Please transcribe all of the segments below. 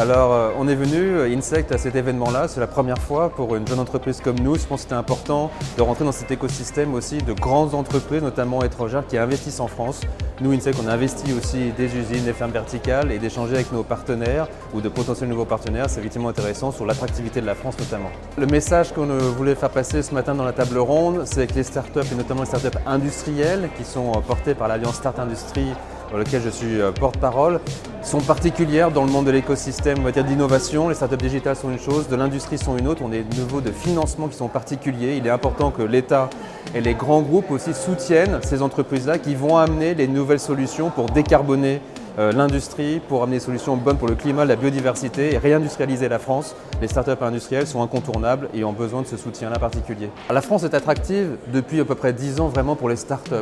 Alors, on est venu, Insect, à cet événement-là. C'est la première fois pour une jeune entreprise comme nous. Je pense que c'était important de rentrer dans cet écosystème aussi de grandes entreprises, notamment étrangères, qui investissent en France. Nous, Insect, on a investi aussi des usines, des fermes verticales et d'échanger avec nos partenaires ou de potentiels nouveaux partenaires. C'est effectivement intéressant sur l'attractivité de la France notamment. Le message qu'on voulait faire passer ce matin dans la table ronde, c'est que les startups, et notamment les startups industrielles, qui sont portées par l'Alliance Start Industrie, dans lequel je suis porte-parole, sont particulières dans le monde de l'écosystème d'innovation. Les startups digitales sont une chose, de l'industrie sont une autre. On a des niveaux de financement qui sont particuliers. Il est important que l'État et les grands groupes aussi soutiennent ces entreprises-là qui vont amener les nouvelles solutions pour décarboner l'industrie, pour amener des solutions bonnes pour le climat, la biodiversité et réindustrialiser la France. Les startups industrielles sont incontournables et ont besoin de ce soutien-là particulier. La France est attractive depuis à peu près 10 ans vraiment pour les startups.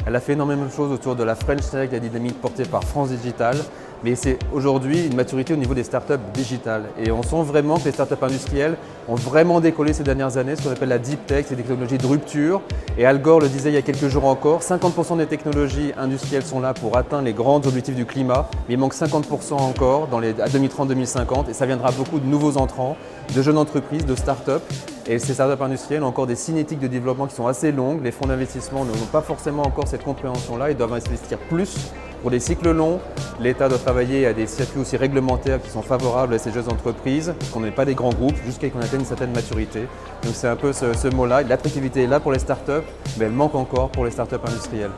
Elle a fait énormément de choses autour de la French Tech, la dynamique portée par France Digital, mais c'est aujourd'hui une maturité au niveau des startups digitales. Et on sent vraiment que les startups industrielles ont vraiment décollé ces dernières années, ce qu'on appelle la deep tech, ces technologies de rupture. Et Al Gore le disait il y a quelques jours encore, 50% des technologies industrielles sont là pour atteindre les grands objectifs du climat, mais il manque 50% encore à 2030-2050 et ça viendra beaucoup de nouveaux entrants, de jeunes entreprises, de startups. Et ces startups industrielles ont encore des cinétiques de développement qui sont assez longues. Les fonds d'investissement n'ont pas forcément encore cette compréhension-là. Ils doivent investir plus pour des cycles longs. L'État doit travailler à des circuits aussi réglementaires qui sont favorables à ces jeunes entreprises, parce qu'on n'est pas des grands groupes, jusqu'à ce qu'on atteigne une certaine maturité. Donc c'est un peu ce mot-là. L'attractivité est là pour les startups, mais elle manque encore pour les startups industrielles.